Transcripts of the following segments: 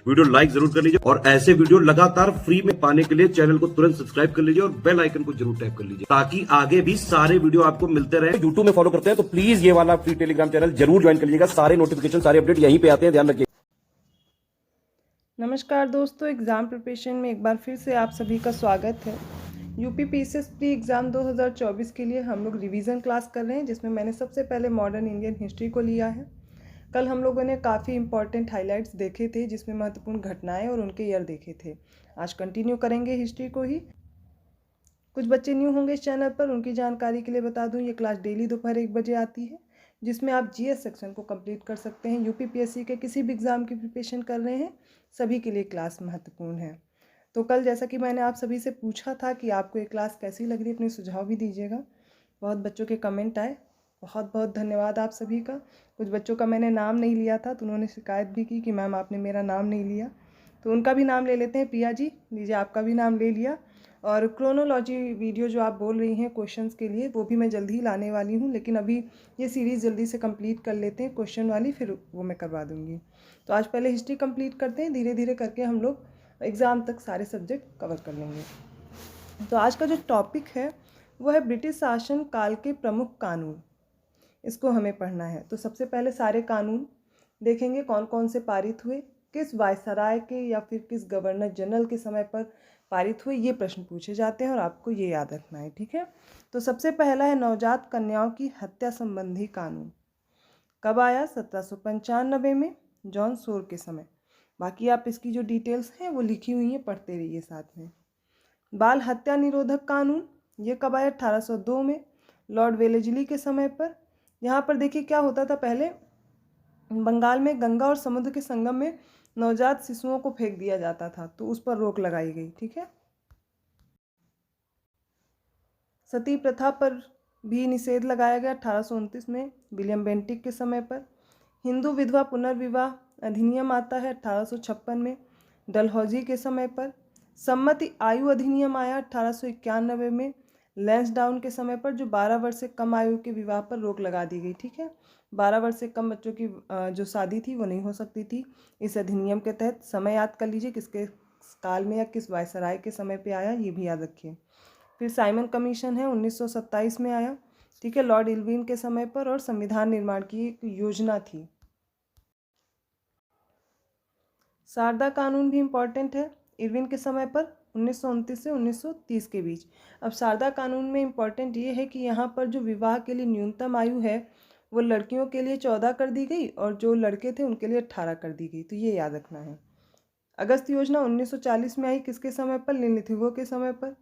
Video like जरूर कर लीजिए और ऐसे वीडियो लगातार फ्री में पाने के लिए चैनल को तुरंत सब्सक्राइब कर लीजिए और बेल आइकन को जरूर टैप कर लीजिए ताकि आगे भी सारे वीडियो आपको मिलते रहे। यूट्यूब में फॉलो करते हैं तो प्लीज ये वाला फ्री टेलीग्राम चैनल जरूर ज्वाइन कर लीजिएगा। सारे नोटिफिकेशन सारे अपडेट यहीं पे आते हैं, ध्यान रखिए। नमस्कार दोस्तों, एग्ज़ाम प्रिपरेशन में एक बार फिर से आप सभी का स्वागत है। यूपी पीसीएस प्री एग्ज़ाम 2024 के लिए हम लोग रिवीजन क्लास कर रहे हैं, जिसमें मैंने सबसे पहले मॉडर्न इंडियन हिस्ट्री को लिया है। कल हम लोगों ने काफ़ी इंपॉर्टेंट हाइलाइट्स देखे थे, जिसमें महत्वपूर्ण घटनाएं और उनके ईयर देखे थे। आज कंटिन्यू करेंगे हिस्ट्री को ही। कुछ बच्चे न्यू होंगे इस चैनल पर, उनकी जानकारी के लिए बता दूँ, ये क्लास डेली दोपहर 1 बजे आती है, जिसमें आप जीएस सेक्शन को कंप्लीट कर सकते हैं। यूपी पीएससी के किसी भी एग्ज़ाम की प्रिपरेशन कर रहे हैं, सभी के लिए क्लास महत्वपूर्ण है। तो कल जैसा कि मैंने आप सभी से पूछा था कि आपको ये क्लास कैसी लग रही है, अपने सुझाव भी दीजिएगा। बहुत बच्चों के कमेंट आए, बहुत बहुत धन्यवाद आप सभी का। कुछ बच्चों का मैंने नाम नहीं लिया था तो उन्होंने शिकायत भी की कि मैम आपने मेरा नाम नहीं लिया, तो उनका भी नाम ले लेते हैं। प्रिया जी, लीजिए आपका भी नाम ले लिया। और क्रोनोलॉजी वीडियो जो आप बोल रही हैं क्वेश्चंस के लिए, वो भी मैं जल्दी ही लाने वाली हूँ, लेकिन अभी ये सीरीज़ जल्दी से कंप्लीट कर लेते हैं क्वेश्चन वाली, फिर वो मैं करवा दूँगी। तो आज पहले हिस्ट्री कंप्लीट करते हैं, धीरे धीरे करके हम लोग एग्ज़ाम तक सारे सब्जेक्ट कवर कर लेंगे। तो आज का जो टॉपिक है वो है ब्रिटिश शासन काल के प्रमुख कानून, इसको हमें पढ़ना है। तो सबसे पहले सारे कानून देखेंगे, कौन कौन से पारित हुए, किस वायसराय के या फिर किस गवर्नर जनरल के समय पर पारित हुए, ये प्रश्न पूछे जाते हैं और आपको ये याद रखना है, ठीक है। तो सबसे पहला है नवजात कन्याओं की हत्या संबंधी कानून। कब आया? 1795 में, जॉन सोर के समय। बाकी आप इसकी जो डिटेल्स हैं वो लिखी हुई हैं, पढ़ते रहिए साथ में। बाल हत्या निरोधक कानून, ये कब आया? 1802 में, लॉर्ड वेलेस्ली के समय पर। यहाँ पर देखिए क्या होता था, पहले बंगाल में गंगा और समुद्र के संगम में नवजात शिशुओं को फेंक दिया जाता था, तो उस पर रोक लगाई गई, ठीक है। सती प्रथा पर भी निषेध लगाया गया 1829 में, विलियम बेंटिक के समय पर। हिंदू विधवा पुनर्विवाह अधिनियम आता है 1856 में, डलहौजी के समय पर। सम्मति आयु अधिनियम आया 1891 में, लैंसडाउन के समय पर, जो 12 वर्ष से कम आयु के विवाह पर रोक लगा दी गई, ठीक है। 12 वर्ष से कम बच्चों की जो शादी थी वो नहीं हो सकती थी इस अधिनियम के तहत। समय याद कर लीजिए, किसके काल में या किस वायसराय के समय पे आया, ये भी याद रखिए। फिर साइमन कमीशन है, 1927 में आया, ठीक है, लॉर्ड इल्विन के समय पर, और संविधान निर्माण की एक योजना थी। शारदा कानून भी इम्पॉर्टेंट है, इरविन के समय पर, 1929 से 1930 के बीच। अब शारदा कानून में इम्पॉर्टेंट ये है कि यहाँ पर जो विवाह के लिए न्यूनतम आयु है वो लड़कियों के लिए 14 कर दी गई और जो लड़के थे उनके लिए 18 कर दी गई, तो ये याद रखना है। अगस्त योजना 1940 में आई, किसके समय पर? लिनलिथिगो के समय पर।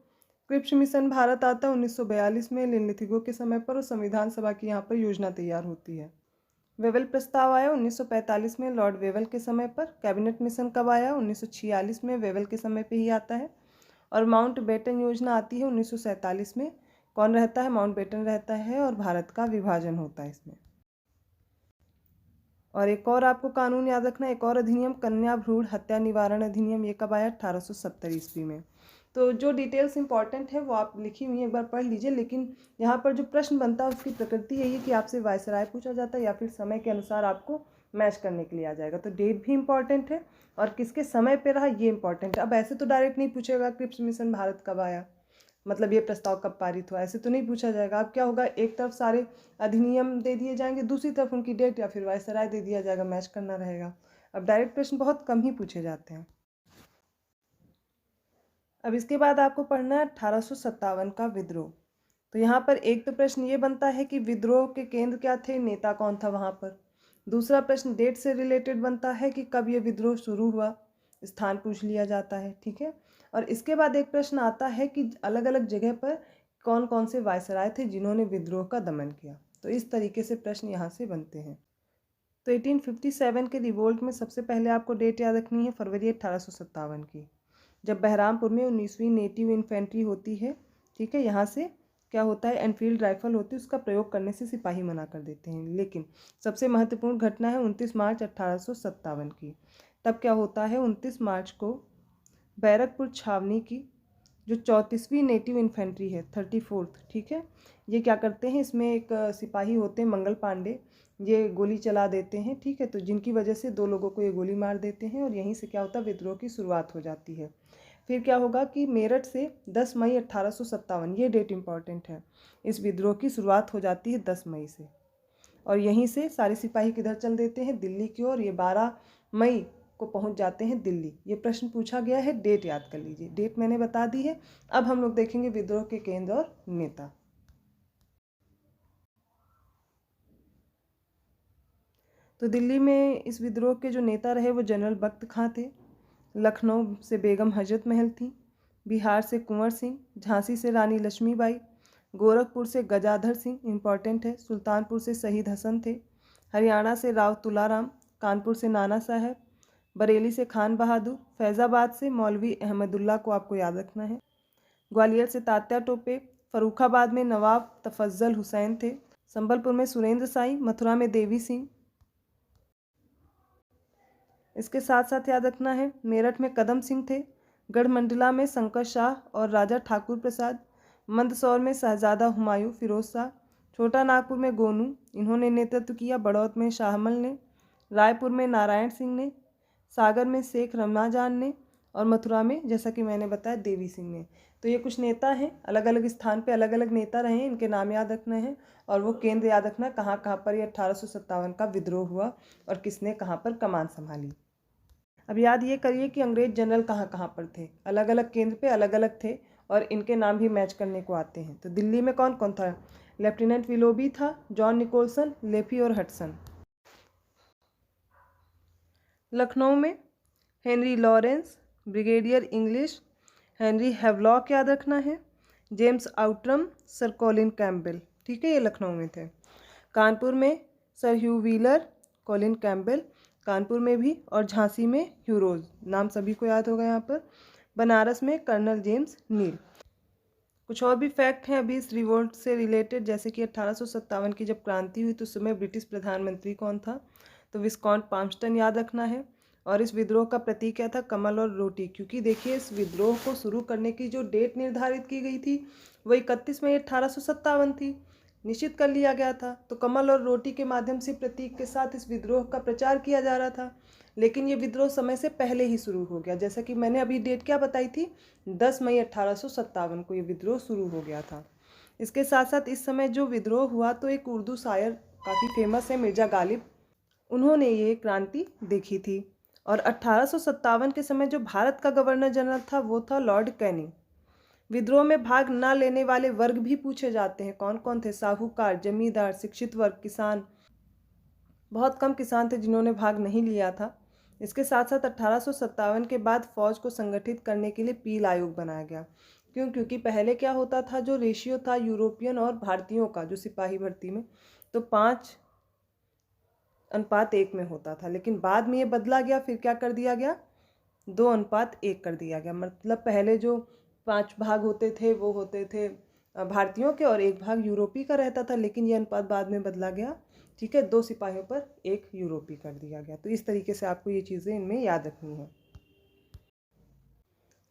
क्रिप्स मिशन भारत आता है 1942 में, लिनलिथिगो के समय पर, और संविधान सभा की यहाँ पर योजना तैयार होती है। वेवल प्रस्ताव आया 1945 में, लॉर्ड वेवल के समय पर। कैबिनेट मिशन कब आया? 1946 में, वेवल के समय पे ही आता है। और माउंट बेटन योजना आती है 1947 में। कौन रहता है? माउंट बेटन रहता है, और भारत का विभाजन होता है इसमें। और एक और आपको कानून याद रखना, एक और अधिनियम, कन्या भ्रूण हत्या निवारण अधिनियम, ये कब आया? 1870 ईस्वी में। तो जो डिटेल्स इंपॉर्टेंट है वो आप लिखी हुई हैं, एक बार पढ़ लीजिए। लेकिन यहाँ पर जो प्रश्न बनता है उसकी प्रकृति यही है कि आपसे वायसराय पूछा जाता है या फिर समय के अनुसार आपको मैच करने के लिए आ जाएगा। तो डेट भी इंपॉर्टेंट है और किसके समय पे रहा ये इंपॉर्टेंट है। अब ऐसे तो डायरेक्ट नहीं पूछेगा क्रिप्स मिशन भारत कब आया, मतलब ये प्रस्ताव कब पारित हुआ, ऐसे तो नहीं पूछा जाएगा। अब क्या होगा, एक तरफ सारे अधिनियम दे दिए जाएंगे, दूसरी तरफ उनकी डेट या फिर वायसराय दे दिया जाएगा, मैच करना रहेगा। अब डायरेक्ट प्रश्न बहुत कम ही पूछे जाते हैं। अब इसके बाद आपको पढ़ना है 1857 का विद्रोह। तो यहाँ पर एक तो प्रश्न ये बनता है कि विद्रोह के केंद्र क्या थे, नेता कौन था वहाँ पर। दूसरा प्रश्न डेट से रिलेटेड बनता है कि कब ये विद्रोह शुरू हुआ, स्थान पूछ लिया जाता है, ठीक है। और इसके बाद एक प्रश्न आता है कि अलग अलग जगह पर कौन कौन से वायसराय थे जिन्होंने विद्रोह का दमन किया। तो इस तरीके से प्रश्न यहाँ से बनते हैं। तो 1857 के रिवोल्ट में सबसे पहले आपको डेट याद रखनी है, फरवरी 1857 की, जब बहरामपुर में 19वीं नेटिव इन्फेंट्री होती है, ठीक है। यहाँ से क्या होता है, एनफील्ड राइफल होती है, उसका प्रयोग करने से सिपाही मना कर देते हैं। लेकिन सबसे महत्वपूर्ण घटना है 29 मार्च 1857 की। तब क्या होता है, 29 मार्च को बैरकपुर छावनी की जो 34वीं नेटिव इन्फेंट्री है, 34th, ठीक है, ये क्या करते हैं, इसमें एक सिपाही होते हैं मंगल पांडे, ये गोली चला देते हैं, ठीक है। तो जिनकी वजह से 2 लोगों को ये गोली मार देते हैं और यहीं से क्या होता है, विद्रोह की शुरुआत हो जाती है। फिर क्या होगा कि मेरठ से 10 मई 1857, ये डेट इम्पॉर्टेंट है, इस विद्रोह की शुरुआत हो जाती है 10 मई से। और यहीं से सारे सिपाही किधर चल देते हैं, दिल्ली की ओर। ये 12 मई को पहुंच जाते हैं दिल्ली। ये प्रश्न पूछा गया है, डेट याद कर लीजिए। डेट मैंने बता दी है। अब हम लोग देखेंगे विद्रोह के केंद्र और नेता। तो दिल्ली में इस विद्रोह के जो नेता रहे वो जनरल बख्त खां थे। लखनऊ से बेगम हजरत महल थी। बिहार से कुंवर सिंह, झांसी से रानी लक्ष्मीबाई, गोरखपुर से गजाधर सिंह, इम्पॉर्टेंट है। सुल्तानपुर से शहीद हसन थे। हरियाणा से राव तुलाराम, कानपुर से नाना साहब, बरेली से खान बहादुर, फैज़ाबाद से मौलवी अहमदुल्ला को आपको याद रखना है। ग्वालियर से तात्या टोपे, फर्रुखाबाद में नवाब तफज्जल हुसैन थे। संबलपुर में सुरेंद्र साई, मथुरा में देवी सिंह। इसके साथ साथ याद रखना है, मेरठ में कदम सिंह थे। गढ़मंडला में शंकर शाह और राजा ठाकुर प्रसाद। मंदसौर में शहजादा हुमायूं फिरोज शाह। छोटा नागपुर में गोनू, इन्होंने नेतृत्व किया। बड़ौत में शाहमल ने। रायपुर में नारायण सिंह ने। सागर में शेख रमजान ने। और मथुरा में जैसा कि मैंने बताया देवी सिंह ने। तो ये कुछ नेता हैं, अलग अलग स्थान पे अलग अलग नेता रहे हैं, इनके नाम याद रखना है। और वो केंद्र याद रखना, कहाँ कहाँ पर ये 1857 का विद्रोह हुआ और किसने कहाँ पर कमान संभाली। अब याद ये करिए कि अंग्रेज जनरल कहाँ कहाँ पर थे, अलग अलग केंद्र पे अलग अलग थे और इनके नाम भी मैच करने को आते हैं। तो दिल्ली में कौन कौन था, लेफ्टिनेंट विलोबी था, जॉन निकोलसन, लेफी और हडसन। लखनऊ में Henry Lawrence, brigadier English, Henry Havelock याद रखना है, James Outram, sir Colin Campbell, ठीक है, ये लखनऊ में थे। कानपुर में सर ह्यू व्हीलर, कॉलिन कैम्पबेल कानपुर में भी, और झांसी में ह्यूरोज, नाम सभी को याद होगा यहाँ पर। बनारस में कर्नल जेम्स नील। कुछ और भी फैक्ट हैं अभी इस रिवोल्ट से रिलेटेड, जैसे कि 1857 की जब क्रांति हुई तो उस समय ब्रिटिश प्रधानमंत्री कौन था, तो विस्कॉन्ट पाम्पस्टन याद रखना है। और इस विद्रोह का प्रतीक क्या था, कमल और रोटी, क्योंकि देखिए इस विद्रोह को शुरू करने की जो डेट निर्धारित की गई थी वो 31 मई 1857 थी, निश्चित कर लिया गया था। तो कमल और रोटी के माध्यम से प्रतीक के साथ इस विद्रोह का प्रचार किया जा रहा था। लेकिन ये विद्रोह समय से पहले ही शुरू हो गया, जैसा कि मैंने अभी डेट क्या बताई थी, 10 मई 1857 को ये विद्रोह शुरू हो गया था। इसके साथ साथ इस समय जो विद्रोह हुआ तो एक उर्दू शायर काफ़ी फेमस है, मिर्जा गालिब, उन्होंने ये क्रांति देखी थी। और 1857 के समय जो भारत का गवर्नर जनरल था वो था लॉर्ड कैनिंग। विद्रोह में भाग न लेने वाले वर्ग भी पूछे जाते हैं, कौन कौन थे, साहूकार, जमींदार, शिक्षित वर्ग, किसान। बहुत कम किसान थे जिन्होंने भाग नहीं लिया था। इसके साथ साथ 1857 के बाद फौज को संगठित करने के लिए पील आयोग बनाया गया। क्यों, क्योंकि पहले क्या होता था, जो रेशियो था यूरोपियन और भारतीयों का जो सिपाही भर्ती में, तो 5:1 में होता था। लेकिन बाद में ये बदला गया, फिर क्या कर दिया गया, 2:1 कर दिया गया। मतलब पहले जो 5 भाग होते थे वो होते थे भारतीयों के और 1 भाग यूरोपी का रहता था, लेकिन ये अनुपात बाद में बदला गया, ठीक है, 2 सिपाहियों पर 1 यूरोपी कर दिया गया। तो इस तरीके से आपको ये चीज़ें इनमें याद रखनी है।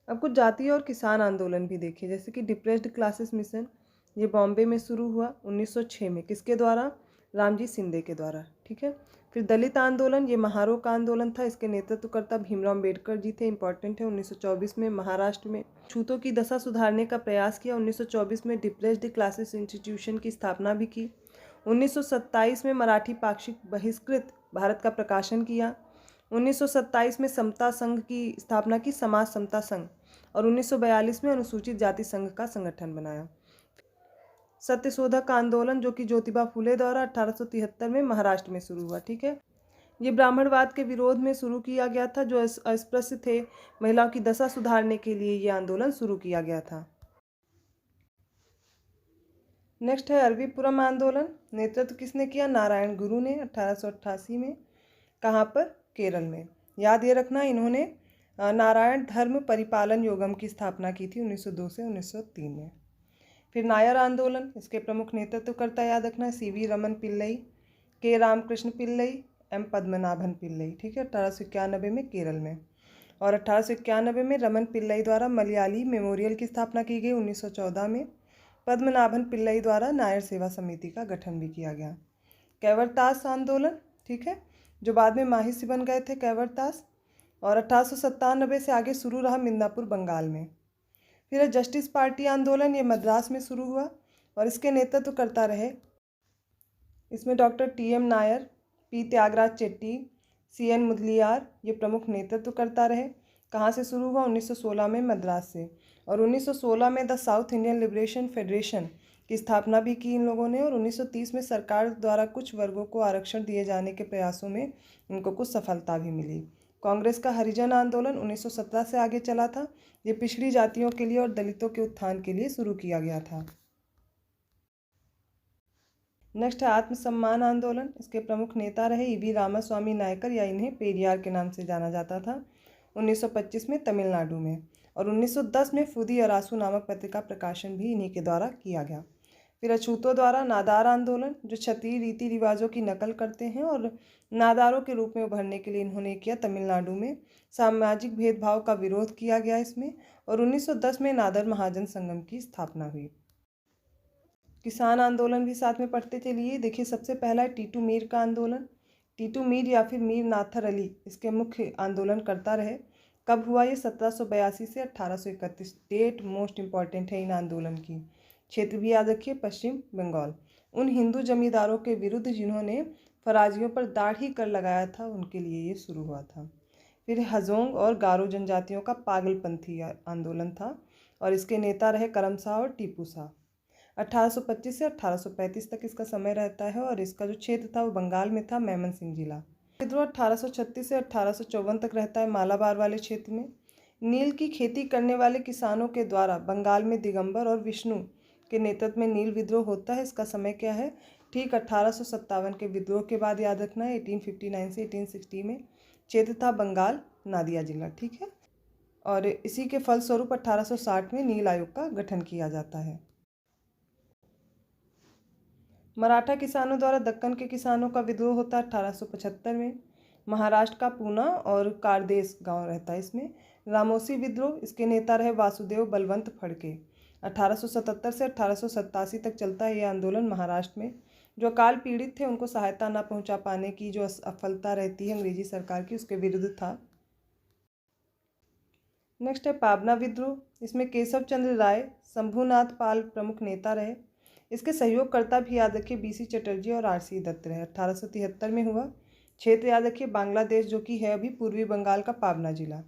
अब कुछ जातीय और किसान आंदोलन भी देखिए, जैसे कि डिप्रेस्ड क्लासेस मिशन, ये बॉम्बे में शुरू हुआ 1906 में, किसके द्वारा, रामजी शिंदे के द्वारा, ठीक है। फिर दलित आंदोलन, ये महारो का आंदोलन था, इसके नेतृत्वकर्ता भीमराव अम्बेडकर जी थे, इंपॉर्टेंट है। 1924 में महाराष्ट्र में छूतों की दशा सुधारने का प्रयास किया। 1924 में डिप्रेस्ड क्लासेस इंस्टीट्यूशन की स्थापना भी की। 1927 में मराठी पाक्षिक बहिष्कृत भारत का प्रकाशन किया। 1927 में समता संघ की स्थापना की, समाज समता संघ। और 1942 में अनुसूचित जाति संघ का संगठन बनाया। सत्यशोधक आंदोलन, जो कि ज्योतिबा फुले द्वारा 1873 में महाराष्ट्र में शुरू हुआ, ठीक है। ये ब्राह्मणवाद के विरोध में शुरू किया गया था, जो अस्पृश्य थे, महिलाओं की दशा सुधारने के लिए ये आंदोलन शुरू किया गया था। नेक्स्ट है अरबीपुरम आंदोलन, नेतृत्व किसने किया, नारायण गुरु ने, 1888 में। कहाँ पर, केरल में। याद ये रखना, इन्होंने नारायण धर्म परिपालन योगम की स्थापना की थी 1902 से 1903 में। फिर नायर आंदोलन, इसके प्रमुख नेतृत्वकर्ता याद रखना है, सीवी रमन पिल्लई, के रामकृष्ण पिल्लई, एम पद्मनाभन पिल्लई, ठीक है, 1891 में केरल में। और 1891 में रमन पिल्लई द्वारा मलयाली मेमोरियल की स्थापना की गई। 1914 में पद्मनाभन पिल्लई द्वारा नायर सेवा समिति का गठन भी किया गया। कैवरतास आंदोलन, ठीक है, जो बाद में माहिसी बन गए थे कैवरतास, और 1897 से आगे शुरू रहा मिदनापुर बंगाल में। फिर है जस्टिस पार्टी आंदोलन, ये मद्रास में शुरू हुआ और इसके नेतृत्व करता रहे, इसमें doctor TM. Nair, P. Thyagaraja Chetty, C.N. Mudaliar ये प्रमुख नेतृत्व करता रहे। कहाँ से शुरू हुआ? 1916 में मद्रास से। और 1916 में the south Indian liberation federation की स्थापना भी की इन लोगों ने। और 1930 में सरकार द्वारा कुछ वर्गों को आरक्षण दिए जाने के प्रयासों में इनको कुछ सफलता भी मिली। कांग्रेस का हरिजन आंदोलन 1917 से आगे चला था। ये पिछड़ी जातियों के लिए और दलितों के उत्थान के लिए शुरू किया गया था। नेक्स्ट है आत्मसम्मान आंदोलन। इसके प्रमुख नेता रहे E.V. रामास्वामी नायकर, या इन्हें पेरियार के नाम से जाना जाता था, 1925 में तमिलनाडु में। और 1910 में फुदी अरासू नामक पत्रिका प्रकाशन भी इन्हीं के द्वारा किया गया। फिर अछूतों द्वारा नादार आंदोलन, जो क्षत्रिय रीति रिवाजों की नकल करते हैं और नादारों के रूप में उभरने के लिए इन्होंने किया तमिलनाडु में। सामाजिक भेदभाव का विरोध किया गया इसमें। और 1910 में नादर महाजन संगम की स्थापना हुई। किसान आंदोलन भी साथ में पढ़ते चलिए। देखिए, सबसे पहला है टीटू मीर का आंदोलन। टीटू मीर या फिर मीर नाथर अली इसके मुख्य आंदोलन करता रहे। कब हुआ ये? 1782 से 1831। डेट मोस्ट इंपॉर्टेंट है इन आंदोलन की। क्षेत्र भी याद रखिए, पश्चिम बंगाल। उन हिंदू जमींदारों के विरुद्ध जिन्होंने फराजियों पर दाढ़ी कर लगाया था, उनके लिए ये शुरू हुआ था। फिर हजोंग और गारो जनजातियों का पागलपंथी आंदोलन था और इसके नेता रहे करम शाह और टीपू शाह। 1825 से 1835 तक इसका समय रहता है और इसका जो क्षेत्र था वो बंगाल में था, मैमन सिंह जिला। विद्रोह 1836 से 1854 तक रहता है मालाबार वाले क्षेत्र में। नील की खेती करने वाले किसानों के द्वारा बंगाल में दिगंबर और विष्णु के नेतृत्व में नील विद्रोह होता है। इसका समय क्या है? ठीक 1857 के विद्रोह के बाद, याद रखना है। 1859 से 1860 में। क्षेत्र था बंगाल, नादिया जिला, ठीक है। और इसी के फलस्वरूप 1860 में नील आयोग का गठन किया जाता है। मराठा किसानों द्वारा दक्कन के किसानों का विद्रोह होता है 1875 में। महाराष्ट्र का पूना और कारदेस गांव रहता है इसमें। रामोसी विद्रोह, इसके नेता रहे वासुदेव बलवंत फड़के। 1877 से 1887 तक चलता है ये आंदोलन महाराष्ट्र में। जो अकाल पीड़ित थे उनको सहायता न पहुंचा पाने की जो असफलता रहती है अंग्रेजी सरकार की, उसके विरुद्ध था। नेक्स्ट है पाबना विद्रोह। इसमें केशव चंद्र राय, शंभुनाथ पाल प्रमुख नेता रहे। इसके सहयोगकर्ता भी याद रखिए BC चटर्जी और RC दत्त रहे। 1873 में हुआ। क्षेत्र याद रखिए बांग्लादेश, जो कि है अभी पूर्वी बंगाल का पाबना जिला।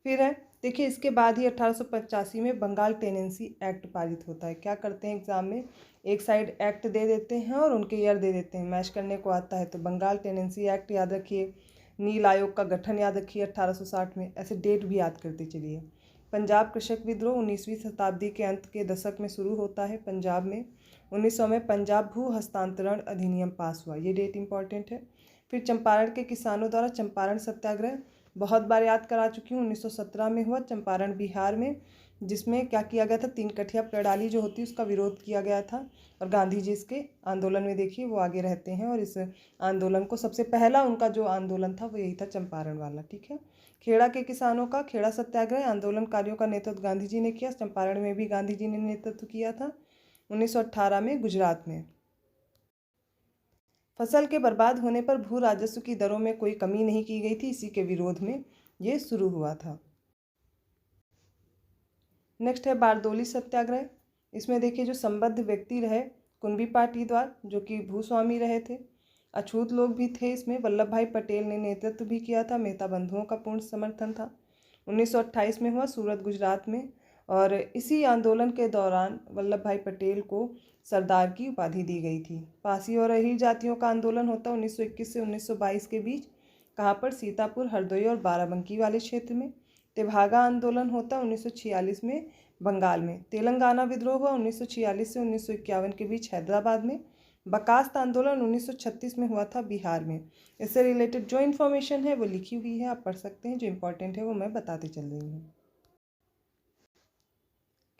फिर है, देखिए, इसके बाद ही 1885 में बंगाल टेनेंसी एक्ट पारित होता है। क्या करते हैं एग्जाम में? एक साइड एक्ट दे देते हैं और उनके ईयर दे देते हैं, मैच करने को आता है। तो बंगाल टेनेंसी एक्ट याद रखिए। नील आयोग का गठन याद रखिए 1860 में। ऐसे डेट भी याद करते चलिए। पंजाब कृषक विद्रोह 19वीं शताब्दी के अंत के दशक में शुरू होता है पंजाब में। 1900 में पंजाब भू हस्तांतरण अधिनियम पास हुआ, ये डेट इंपॉर्टेंट है। फिर चंपारण के किसानों द्वारा चंपारण सत्याग्रह, बहुत बार याद करा चुकी हूँ। 1917 में हुआ चंपारण बिहार में, जिसमें क्या किया गया था? 3 कठिया प्रणाली जो होती है उसका विरोध किया गया था। और गांधी जी इसके आंदोलन में देखिए वो आगे रहते हैं। और इस आंदोलन को सबसे पहला उनका जो आंदोलन था वो यही था, चंपारण वाला, ठीक है। खेड़ा के किसानों का खेड़ा सत्याग्रह, आंदोलनकारियों का नेतृत्व गांधी जी ने किया। चंपारण में भी गांधी जी ने नेतृत्व किया था 1918 में गुजरात में। फसल के बर्बाद होने पर भू राजस्व की दरों में कोई कमी नहीं की गई थी, इसी के विरोध में ये शुरू हुआ था। नेक्स्ट है बारदोली सत्याग्रह। इसमें देखिए जो संबद्ध व्यक्ति रहे कुंभी पाटीदार, जो कि भूस्वामी रहे थे। अछूत लोग भी थे इसमें। वल्लभ भाई पटेल ने नेतृत्व भी किया था। मेहता बंधुओं का पूर्ण समर्थन था। 1928 में हुआ सूरत गुजरात में। और इसी आंदोलन के दौरान वल्लभ भाई पटेल को सरदार की उपाधि दी गई थी। पासी और अहीर जातियों का आंदोलन होता 1921 से 1922 के बीच। कहाँ पर? सीतापुर, हरदोई और बाराबंकी वाले क्षेत्र में। तेभागा आंदोलन होता 1946 में बंगाल में। तेलंगाना विद्रोह हुआ 1946 से 1951 के बीच हैदराबाद में। बकास्त आंदोलन 1936 में हुआ था बिहार में। इससे रिलेटेड जो इन्फॉर्मेशन है वो लिखी हुई है, आप पढ़ सकते हैं। जो इम्पोर्टेंट है वो मैं बताते चल रही हूँ।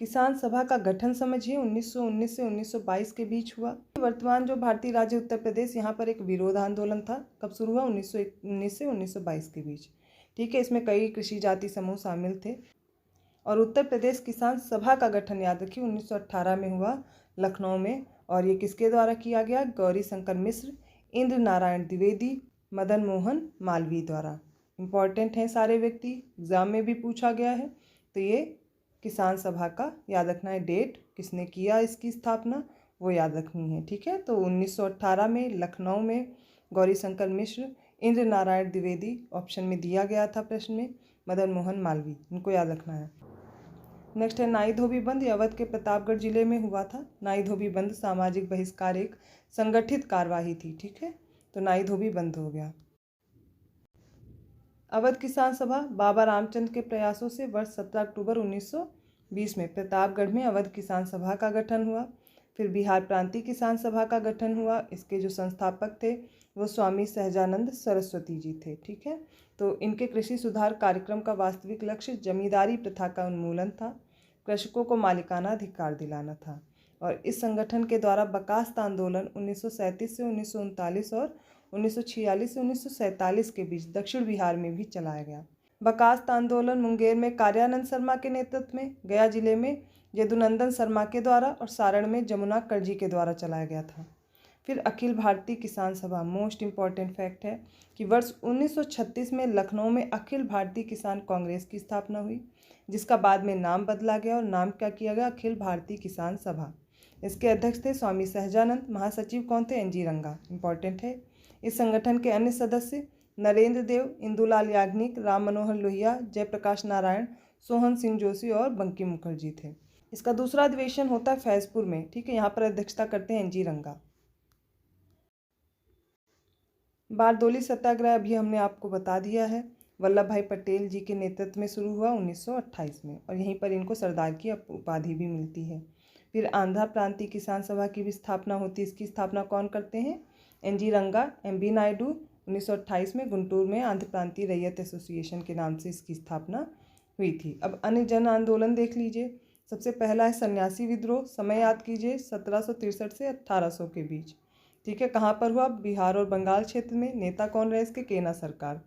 किसान सभा का गठन समझिए 1919 से 1922 के बीच हुआ। वर्तमान जो भारतीय राज्य उत्तर प्रदेश, यहाँ पर एक विरोध आंदोलन था। कब शुरू हुआ? 1919 से 1922 के बीच, ठीक है। इसमें कई कृषि जाति समूह शामिल थे। और उत्तर प्रदेश किसान सभा का गठन याद रखिए 1918 में हुआ लखनऊ में। और ये किसके द्वारा किया गया? गौरी शंकर मिश्र, इंद्र नारायण द्विवेदी, मदन मोहन मालवीय द्वारा। इम्पॉर्टेंट हैं सारे व्यक्ति, एग्जाम में भी पूछा गया है। तो ये किसान सभा का याद रखना है, डेट किसने किया इसकी स्थापना वो याद रखनी है, ठीक है। तो 1918 में लखनऊ में गौरीशंकर मिश्र, इंद्र नारायण द्विवेदी ऑप्शन में दिया गया था प्रश्न में, मदन मोहन मालवीय, इनको याद रखना है। नेक्स्ट है नाई धोबी बंद, अवध के प्रतापगढ़ जिले में हुआ था। नाई धोबी बंद सामाजिक बहिष्कार एक संगठित कार्यवाही थी, ठीक है। तो नाई धोबी बंद हो गया। अवध किसान सभा, बाबा रामचंद्र के प्रयासों से वर्ष 17 अक्टूबर 1920 में प्रतापगढ़ में अवध किसान सभा का गठन हुआ। फिर बिहार प्रांतीय किसान सभा का गठन हुआ। इसके जो संस्थापक थे वो स्वामी सहजानंद सरस्वती जी थे, ठीक है। तो इनके कृषि सुधार कार्यक्रम का वास्तविक लक्ष्य जमींदारी प्रथा का उन्मूलन था, कृषकों को मालिकाना अधिकार दिलाना था। और इस संगठन के द्वारा बकास्त आंदोलन 1937 से 1939 और 1946 से 1947 के बीच दक्षिण बिहार में भी चलाया गया। बकास्त आंदोलन मुंगेर में कार्यानंद शर्मा के नेतृत्व में, गया जिले में यदुनंदन शर्मा के द्वारा और सारण में जमुना करजी के द्वारा चलाया गया था। फिर अखिल भारतीय किसान सभा, मोस्ट इम्पॉर्टेंट फैक्ट है कि वर्ष 1936 में लखनऊ में अखिल भारतीय किसान कांग्रेस की स्थापना हुई, जिसका बाद में नाम बदला गया और नाम क्या किया गया, अखिल भारतीय किसान सभा। इसके अध्यक्ष थे स्वामी सहजानंद, महासचिव कौन थे, एनजी रंगा, इम्पॉर्टेंट है। इस संगठन के अन्य सदस्य नरेंद्र देव, इंदुलाल याग्निक, राम मनोहर लोहिया, जयप्रकाश नारायण, सोहन सिंह जोशी और बंकिम मुखर्जी थे। इसका दूसरा अधिवेशन होता है फैजपुर में, ठीक है। यहाँ पर अध्यक्षता करते हैं एनजी रंगा। बारदोली सत्याग्रह अभी हमने आपको बता दिया है, वल्लभ भाई पटेल जी के नेतृत्व में शुरू हुआ 1928 में, और यहीं पर इनको सरदार की उपाधि भी मिलती है। फिर आंध्र प्रांतीय किसान सभा की भी स्थापना होती है। इसकी स्थापना कौन करते हैं, एनजी रंगा, एमबी नायडू। 1928 में गुंटूर में आंध्र प्रांतीय रैयत एसोसिएशन के नाम से इसकी स्थापना हुई थी। अब अन्य जन आंदोलन देख लीजिए। सबसे पहला है सन्यासी विद्रोह, समय याद कीजिए 1763 से 1800 के बीच, ठीक है। कहाँ पर हुआ, बिहार और बंगाल क्षेत्र में। नेता कौन रहे इसके, केना सरकार,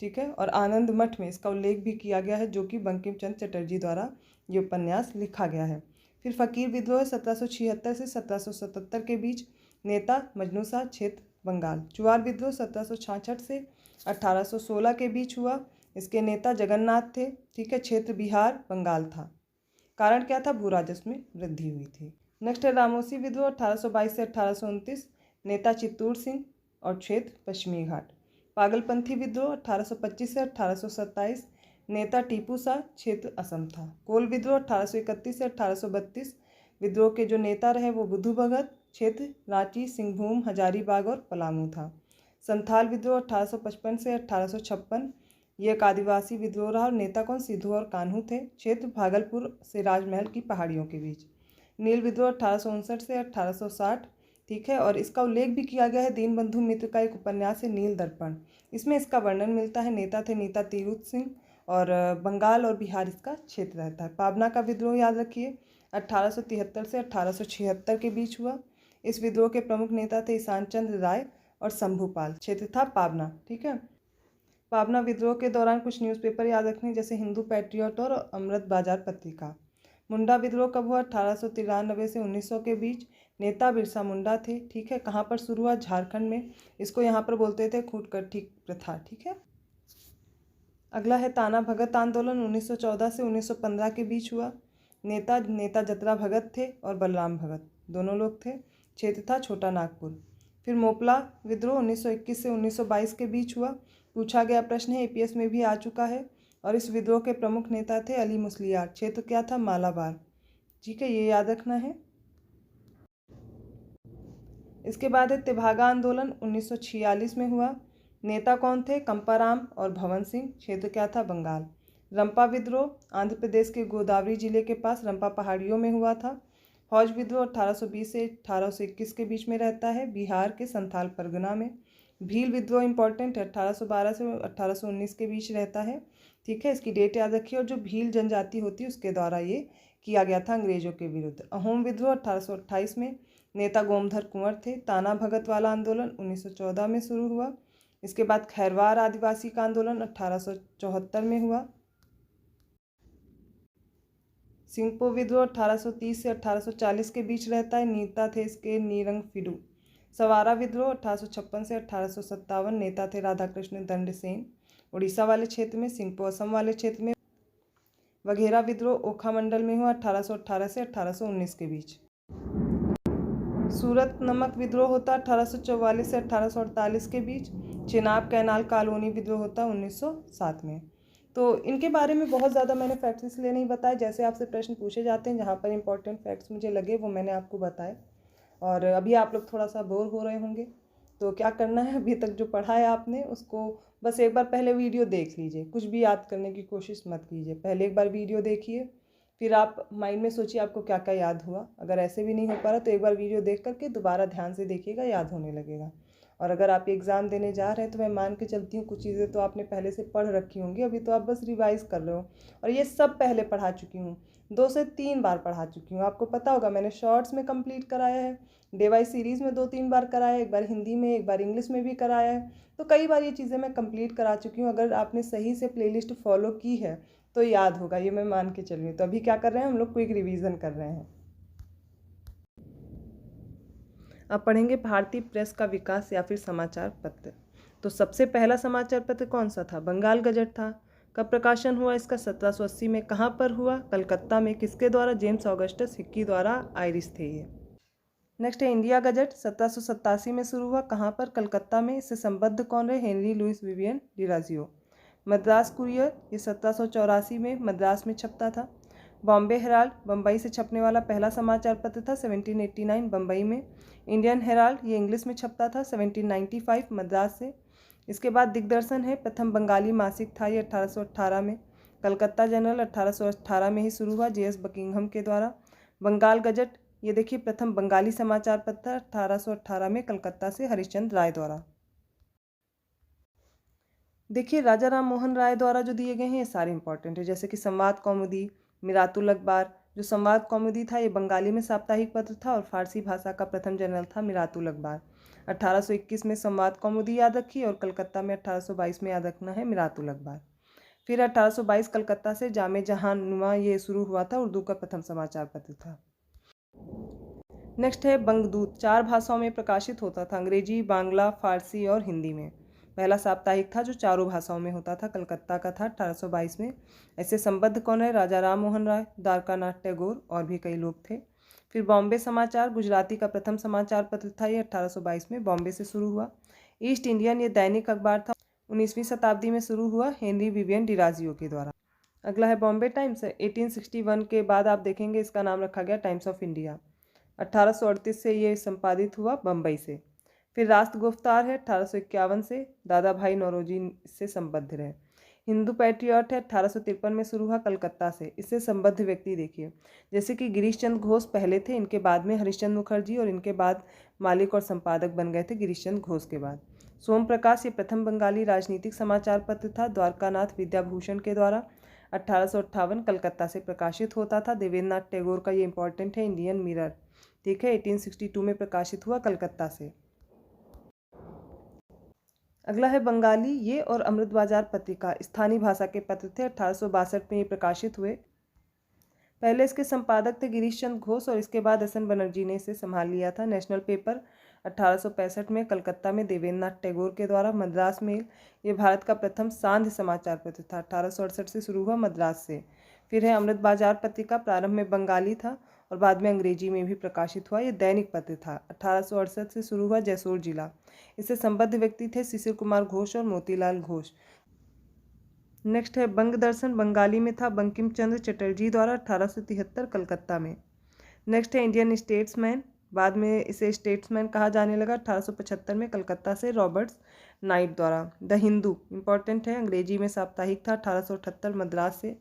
ठीक है। और आनंद मठ में इसका उल्लेख भी किया गया है, जो कि बंकिम चंद्र चटर्जी द्वारा ये उपन्यास लिखा गया है। फिर फकीर विद्रोह 1776 से 1777 के बीच, नेता मजनू शाह, क्षेत्र बंगाल। चुआर विद्रोह 1766 से 1816 के बीच हुआ, इसके नेता जगन्नाथ थे, ठीक है, क्षेत्र बिहार बंगाल था। कारण क्या था, भू राजस्व में वृद्धि हुई थी। नेक्स्ट है रामोसी विद्रोह 1822 से 1829, नेता चित्तूर सिंह और क्षेत्र पश्चिमी घाट। पागलपंथी विद्रोह 1825 से 1827, नेता टीपू शाह, क्षेत्र असम था। कोल विद्रोह 1831 से 1832, विद्रोह के जो नेता रहे वो बुद्धू भगत, क्षेत्र रांची, सिंहभूम, हजारीबाग और पलामू था। संथाल विद्रोह 1855 से 1856, ये एक आदिवासी विद्रोह रहा और नेता कौन, सिद्धू और कान्हू थे, क्षेत्र भागलपुर से राजमहल की पहाड़ियों के बीच। नील विद्रोह 1859 से 1860, ठीक है। और इसका उल्लेख भी किया गया है दीनबंधु मित्र का एक उपन्यास है नील दर्पण, इसमें इसका वर्णन मिलता है। नेता थे नीता तिरुत सिंह और बंगाल और बिहार इसका क्षेत्र रहता है। पाबना का विद्रोह याद रखिए 1873 से 1876 के बीच हुआ। इस विद्रोह के प्रमुख नेता थे ईशान चंद्र राय और शंभूपाल, क्षेत्र था पाबना, ठीक है। पाबना विद्रोह के दौरान कुछ न्यूज़पेपर याद रखने, जैसे हिंदू पैट्रियट और अमृत बाजार पत्रिका। मुंडा विद्रोह कब हुआ, 1893 से 1900 के बीच, नेता बिरसा मुंडा थे, ठीक है। कहाँ पर शुरू हुआ, झारखंड में। इसको यहाँ पर बोलते थे खूंटकट्ठी प्रथा, ठीक है। अगला है ताना भगत आंदोलन 1914 से 1915 के बीच हुआ। नेता जतरा भगत थे और बलराम भगत, दोनों लोग थे, क्षेत्र था छोटा नागपुर। फिर मोपला विद्रोह 1921 से 1922 के बीच हुआ। पूछा गया प्रश्न है, एपीएस में भी आ चुका है। और इस विद्रोह के प्रमुख नेता थे अली मुस्लियार, क्षेत्र क्या था, मालाबार, ठीक है, ये याद रखना है। इसके बाद है तेभागा आंदोलन 1946 में हुआ। नेता कौन थे, कंपाराम और भवन सिंह, क्षेत्र क्या था, बंगाल। रंपा विद्रोह आंध्र प्रदेश के गोदावरी जिले के पास रंपा पहाड़ियों में हुआ था। हौज विद्रोह 1820 से 1821 के बीच में रहता है, बिहार के संथाल परगना में। भील विद्रोह इंपॉर्टेंट है, 1812 से 1819 के बीच रहता है, ठीक है। इसकी डेट याद रखिए। और जो भील जनजाति होती है उसके द्वारा ये किया गया था अंग्रेजों के विरुद्ध। अहोम विद्रोह 1828 में, नेता गोमधर कुंवर थे। ताना भगत वाला आंदोलन 1914 में शुरू हुआ। इसके बाद खैरवार आदिवासी का आंदोलन 1874 में हुआ। सिंगपो विद्रोह 1830 से 1840 के बीच रहता है। नेता थे इसके नीरंग फिडू। सवारा विद्रोह 1856 से 1857, नेता थे राधाकृष्ण दंड सेन। उड़ीसा वाले क्षेत्र में, सिंहपो असम वाले क्षेत्र में। वघेरा विद्रोह ओखा मंडल में हुआ 1818 से 1819 के बीच। सूरत नमक विद्रोह होता 1844 से 1848 के बीच। चेनाब कैनाल कॉलोनी विद्रोह होता 1907 में। तो इनके बारे में बहुत ज़्यादा मैंने फैक्ट्स इसलिए नहीं बताए, जैसे आपसे प्रश्न पूछे जाते हैं जहाँ पर इंपॉर्टेंट फैक्ट्स मुझे लगे वो मैंने आपको बताए। और अभी आप लोग थोड़ा सा बोर हो रहे होंगे, तो क्या करना है, अभी तक जो पढ़ा है आपने उसको बस एक बार पहले वीडियो देख लीजिए। कुछ भी याद करने की कोशिश मत कीजिए, पहले एक बार वीडियो देखिए, फिर आप माइंड में सोचिए आपको क्या क्या याद हुआ। अगर ऐसे भी नहीं हो पा रहा तो एक बार वीडियो देख करके दोबारा ध्यान से देखिएगा, याद होने लगेगा। और अगर आप एग्ज़ाम देने जा रहे हैं तो मैं मान के चलती हूँ कुछ चीज़ें तो आपने पहले से पढ़ रखी होंगी, अभी तो आप बस रिवाइज़ कर रहे हो। और ये सब पहले पढ़ा चुकी हूँ, 2 से 3 बार पढ़ा चुकी हूँ। आपको पता होगा मैंने शॉर्ट्स में कंप्लीट कराया है, डे वाइज सीरीज़ में 2-3 बार कराया है, एक बार हिंदी में, एक बार इंग्लिश में भी कराया है। तो कई बार ये चीज़ें मैं कंप्लीट करा चुकी हूँ। अगर आपने सही से प्लेलिस्ट फॉलो की है तो याद होगा, ये मैं मान के चल रही हूँ। तो अभी क्या कर रहे हैं हम लोग, क्विक रिवीजन कर रहे हैं। अब पढ़ेंगे भारतीय प्रेस का विकास या फिर समाचार पत्र। तो सबसे पहला समाचार पत्र कौन सा था? बंगाल गजट था। कब प्रकाशन हुआ इसका? 1780 में। कहाँ पर हुआ? कलकत्ता में। किसके द्वारा? जेम्स ऑगस्टस हिक्की द्वारा। आयरिश थे ये। नेक्स्ट है इंडिया गजट, 1787 में शुरू हुआ। कहाँ पर? कलकत्ता में। इससे संबद्ध कौन रहे? Henry Louis Vivian Derozio. Madras courier, ये 1784 में मद्रास में छपता था। बॉम्बे हेराल्ड, बम्बई से छपने वाला पहला समाचार पत्र था 1789 बम्बई में। इंडियन हेराल्ड, ये इंग्लिश में छपता था 1795 मद्रास से। इसके बाद दिग्दर्शन है, प्रथम बंगाली मासिक था ये 1818 में। कलकत्ता जनरल 1818 में ही शुरू हुआ जे.एस. बकिंघम के द्वारा। बंगाल गजट, ये देखिए प्रथम बंगाली समाचार पत्र 1818 में कलकत्ता से हरिश्चंद्र राय द्वारा। देखिए राजा राम मोहन राय द्वारा जो दिए गए हैं ये सारे इंपॉर्टेंट है, जैसे कि संवाद कौमुदी, मिरातुल अखबार। जो संवाद कौमुदी था ये बंगाली में साप्ताहिक पत्र था और फारसी भाषा का प्रथम जर्नल था मिरातुल अखबार। 1821 में संवाद कौमुदी याद रखी और कलकत्ता में 1822 में याद रखना है मिरातुल अखबार। फिर 1822 कलकत्ता से जामे जहां नुमा ये शुरू हुआ था, उर्दू का प्रथम समाचार पत्र था। नेक्स्ट है बंगदूत, 4 भाषाओं में प्रकाशित होता था, अंग्रेजी, बांग्ला, फारसी और हिंदी में। पहला साप्ताहिक था जो 4 भाषाओं में होता था, कलकत्ता का था 1822 में। ऐसे संबद्ध कौन है? राजा राम मोहन राय, द्वारकानाथ टैगोर और भी कई लोग थे। फिर बॉम्बे समाचार, गुजराती का प्रथम समाचार पत्र था, ये 1822 में बॉम्बे से शुरू हुआ। ईस्ट इंडियन, ये दैनिक अखबार था, 19वीं शताब्दी में शुरू हुआ हेनरी विवियन डिराजियो के द्वारा। अगला है बॉम्बे टाइम्स, 1861 के बाद आप देखेंगे इसका नाम रखा गया टाइम्स ऑफ इंडिया। 1838 से ये संपादित हुआ बम्बई से। फिर राष्ट्र गुफ्तार है 1851 से, दादा भाई नौरोजी से संबद्ध रहे। हिंदू पैट्रियट है 1853 में शुरू हुआ कलकत्ता से। इससे संबद्ध व्यक्ति देखिए जैसे कि गिरीश चंद्र घोष पहले थे, इनके बाद में हरिश्चंद्र मुखर्जी और इनके बाद मालिक और संपादक बन गए थे गिरीश चंद्र घोष के बाद। सोम प्रकाश, ये प्रथम बंगाली राजनीतिक समाचार पत्र था, द्वारकानाथ विद्याभूषण के द्वारा। 1858 कलकत्ता से प्रकाशित होता था। देवेंद्रनाथ टैगोर का ये इंपॉर्टेंट है, इंडियन मिरर, ठीक है, 1862 में प्रकाशित हुआ कलकत्ता से। अगला है बंगाली, ये और अमृत बाजार पत्रिका स्थानीय भाषा के पत्र थे, 1862 में ये प्रकाशित हुए। पहले इसके संपादक थे गिरीश चंद्र घोष और इसके बाद एस एन बनर्जी ने इसे संभाल लिया था। नेशनल पेपर 1865 में कलकत्ता में देवेंद्रनाथ टैगोर के द्वारा। मद्रास मेल, ये भारत का प्रथम सांध्य समाचार पत्र था, 1868 से शुरू हुआ मद्रास से। फिर है अमृत बाजार पत्रिका, प्रारंभ में बंगाली था और बाद में अंग्रेजी में भी प्रकाशित हुआ। ये दैनिक पत्र था, 1868 से शुरू हुआ, जयसोर जिला। इससे संबद्ध व्यक्ति थे शिशिर कुमार घोष और मोतीलाल घोष। नेक्स्ट है बंग दर्शन, बंगाली में था, बंकिम चंद्र चटर्जी द्वारा, 1873 कलकत्ता में। नेक्स्ट है इंडियन स्टेट्समैन, बाद में इसे स्टेट्समैन कहा जाने लगा, 1875 में कलकत्ता से रॉबर्ट्स नाइट द्वारा। द हिंदू इंपॉर्टेंट है, अंग्रेजी में साप्ताहिक था, 1878 मद्रास से।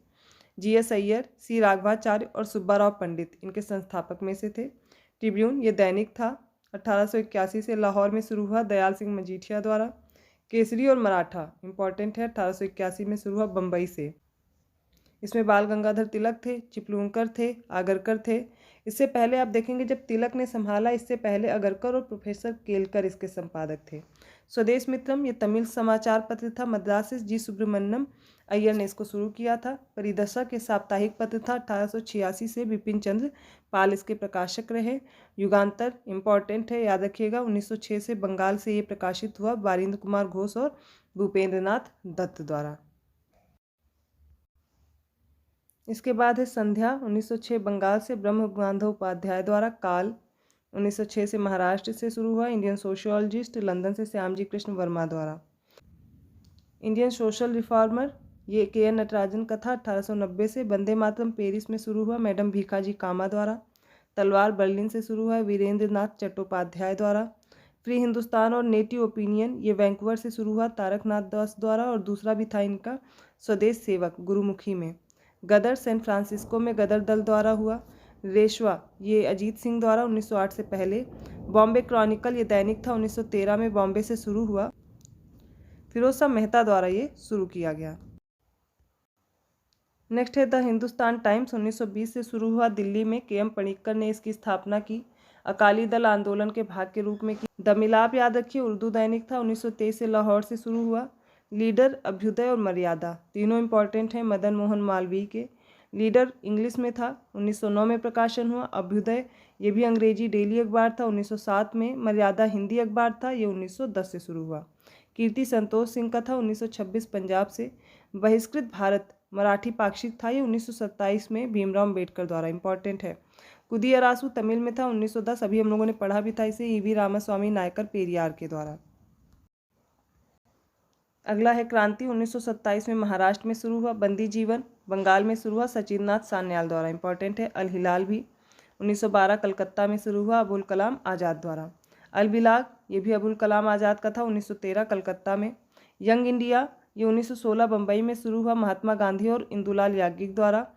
जी.एस. अय्यर, सी राघवाचार्य और सुब्बाराव पंडित इनके संस्थापक में से थे। ट्रिब्यून, ये दैनिक था, 1881 से लाहौर में शुरू हुआ, दयाल सिंह मजीठिया द्वारा। केसरी और मराठा इंपॉर्टेंट है, 1881 में शुरू हुआ बम्बई से। इसमें बाल गंगाधर तिलक थे, चिपलूणकर थे, आगरकर थे। इससे पहले आप देखेंगे जब तिलक ने संभाला, इससे पहले आगरकर और प्रोफेसर केलकर इसके संपादक थे। स्वदेश मित्रम, ये तमिल समाचार पत्र था, मद्रास से जी सुब्रमण्यम अय्यर ने इसको शुरू किया था। परिदर्शक ये साप्ताहिक पत्र था। 1886 से बिपिन चंद्र पाल इसके प्रकाशक रहे। युगांतर इम्पॉर्टेंट है, याद रखिएगा। 1906 से बंगाल से ये प्रकाशित हुआ, बारिंद्र कुमार घोष और भूपेंद्र नाथ दत्त द्वारा। इसके बाद है संध्या, 1906 बंगाल से ब्रह्म बांधव उपाध्याय द्वारा। काल 1906 से महाराष्ट्र से शुरू हुआ। इंडियन सोशियोलॉजिस्ट लंदन से श्यामजी कृष्ण वर्मा द्वारा। इंडियन सोशल रिफॉर्मर ये के.एन. नटराजन का था। 1890 से। वंदे मातरम पेरिस में शुरू हुआ, मैडम भीखाजी कामा द्वारा। तलवार बर्लिन से शुरू हुआ, वीरेंद्र नाथ चट्टोपाध्याय द्वारा। फ्री हिंदुस्तान और नेटिव ओपिनियन ये वैंकूवर से शुरू हुआ, तारकनाथ दास द्वारा। और दूसरा भी था इनका स्वदेश सेवक गुरुमुखी में। गदर सैन फ्रांसिस्को में गदर दल द्वारा हुआ। रेशवा ये अजीत सिंह द्वारा 1908 से पहले। बॉम्बे क्रॉनिकल ये दैनिक था, 1913 में बॉम्बे से शुरू हुआ। फिरोज शाह मेहता द्वारा ये शुरू किया गया। नेक्स्ट है द हिंदुस्तान टाइम्स, 1920 से शुरू हुआ, दिल्ली में। के.एम. पणिक्कर ने इसकी स्थापना की। अकाली दल आंदोलन के भाग के रूप में की। द मिलाप याद रखिए उर्दू दैनिक था, 1923 से लाहौर से शुरू हुआ। लीडर, अभ्युदय और मर्यादा तीनों इंपॉर्टेंट हैं, मदन मोहन मालवीय के। लीडर इंग्लिश में था, 1909 में प्रकाशन हुआ। अभ्युदय ये भी अंग्रेजी डेली अखबार था, 1907 में। मर्यादा हिंदी अखबार था, ये 1910 से शुरू हुआ। कीर्ति संतोष सिंह का था, 1926 पंजाब से। बहिष्कृत भारत मराठी पाक्षिक था, ये 1927 में भीमराव अम्बेडकर द्वारा। इंपॉर्टेंट है। कुदियरासु तमिल में था, 1910। अभी हम लोगों ने पढ़ा भी था इसे, ई.वी. रामास्वामी नायकर पेरियार के द्वारा। अगला है क्रांति, 1927 में महाराष्ट्र में शुरू हुआ। बंदी जीवन बंगाल में शुरू हुआ, सचिन नाथ सान्याल द्वारा। इंपॉर्टेंट है। अल हिलाल भी 1912 कलकत्ता में शुरू हुआ, अबुल कलाम आज़ाद द्वारा। अल बिलाग ये भी अबुल कलाम आज़ाद का था, 1913 कलकत्ता में। यंग इंडिया ये 1916 बम्बई में शुरू हुआ, महात्मा गांधी और इंदुलाल याज्ञिक द्वारा।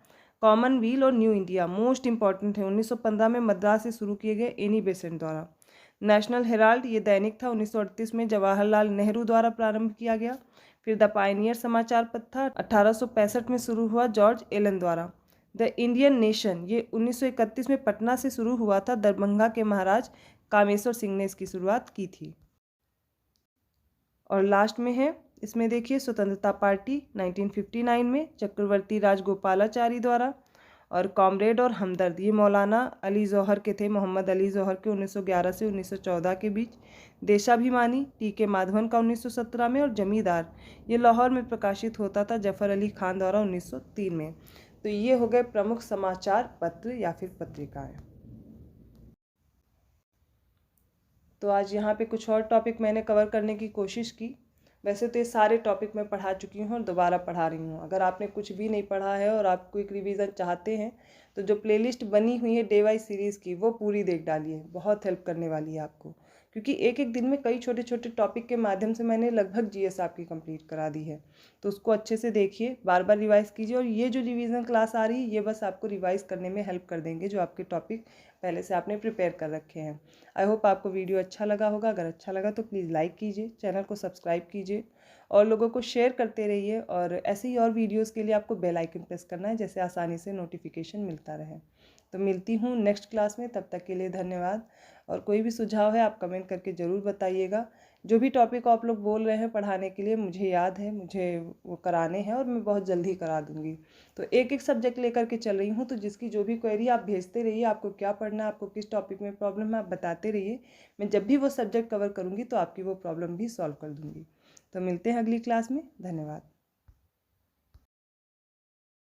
कॉमनवेल्थ और न्यू इंडिया मोस्ट इंपॉर्टेंट है, 1915 में मद्रास से शुरू किए गए, एनी बेसेंट द्वारा। नेशनल हेराल्ड ये दैनिक था, 1938 में जवाहरलाल नेहरू द्वारा प्रारंभ किया गया। फिर द पायनियर समाचार पत्र था, 1865 में शुरू हुआ, जॉर्ज एलन द्वारा। द इंडियन नेशन ये 1931 में पटना से शुरू हुआ था, दरभंगा के महाराज कामेश्वर सिंह ने इसकी शुरुआत की थी। और लास्ट में है, इसमें देखिए स्वतंत्रता पार्टी 1959 में चक्रवर्ती राजगोपालाचारी द्वारा। और कॉमरेड और हमदर्द ये मौलाना अली जौहर के थे, मोहम्मद अली जौहर के, 1911 से 1914 के बीच। देशाभिमानी टी.के. माधवन का 1917 में। और जमींदार ये लाहौर में प्रकाशित होता था, जफर अली खान द्वारा 1903 में। तो ये हो गए प्रमुख समाचार पत्र या फिर पत्रिकाएं। तो आज यहाँ पे कुछ और टॉपिक मैंने कवर करने की कोशिश की। वैसे तो ये सारे टॉपिक मैं पढ़ा चुकी हूँ और दोबारा पढ़ा रही हूँ। अगर आपने कुछ भी नहीं पढ़ा है और आप क्विक रिवीजन चाहते हैं तो जो प्लेलिस्ट बनी हुई है डे वाइज सीरीज़ की वो पूरी देख डालिए, बहुत हेल्प करने वाली है आपको। क्योंकि एक एक दिन में कई छोटे छोटे टॉपिक के माध्यम से मैंने लगभग जीएस आपकी कंप्लीट करा दी है। तो उसको अच्छे से देखिए, बार बार रिवाइज़ कीजिए। और ये जो रिवीजन क्लास आ रही है ये बस आपको रिवाइज़ करने में हेल्प कर देंगे, जो आपके टॉपिक पहले से आपने प्रिपेयर कर रखे हैं। आई होप आपको वीडियो अच्छा लगा होगा। अगर अच्छा लगा तो प्लीज़ लाइक कीजिए, चैनल को सब्सक्राइब कीजिए और लोगों को शेयर करते रहिए। और ऐसे ही और वीडियोस के लिए आपको बेल आइकन प्रेस करना है, जैसे आसानी से नोटिफिकेशन मिलता रहे। तो मिलती हूँ नेक्स्ट क्लास में, तब तक के लिए धन्यवाद। और कोई भी सुझाव है आप कमेंट करके ज़रूर बताइएगा। जो भी टॉपिक आप लोग बोल रहे हैं पढ़ाने के लिए, मुझे याद है, मुझे वो कराने हैं और मैं बहुत जल्दी करा दूँगी। तो एक एक सब्जेक्ट लेकर के चल रही हूँ। तो जिसकी जो भी क्वेरी आप भेजते रहिए, आपको क्या पढ़ना है, आपको किस टॉपिक में प्रॉब्लम है, आप बताते रहिए। मैं जब भी वो सब्जेक्ट कवर करूँगी तो आपकी वो प्रॉब्लम भी सॉल्व कर दूँगी। तो मिलते हैं अगली क्लास में। धन्यवाद।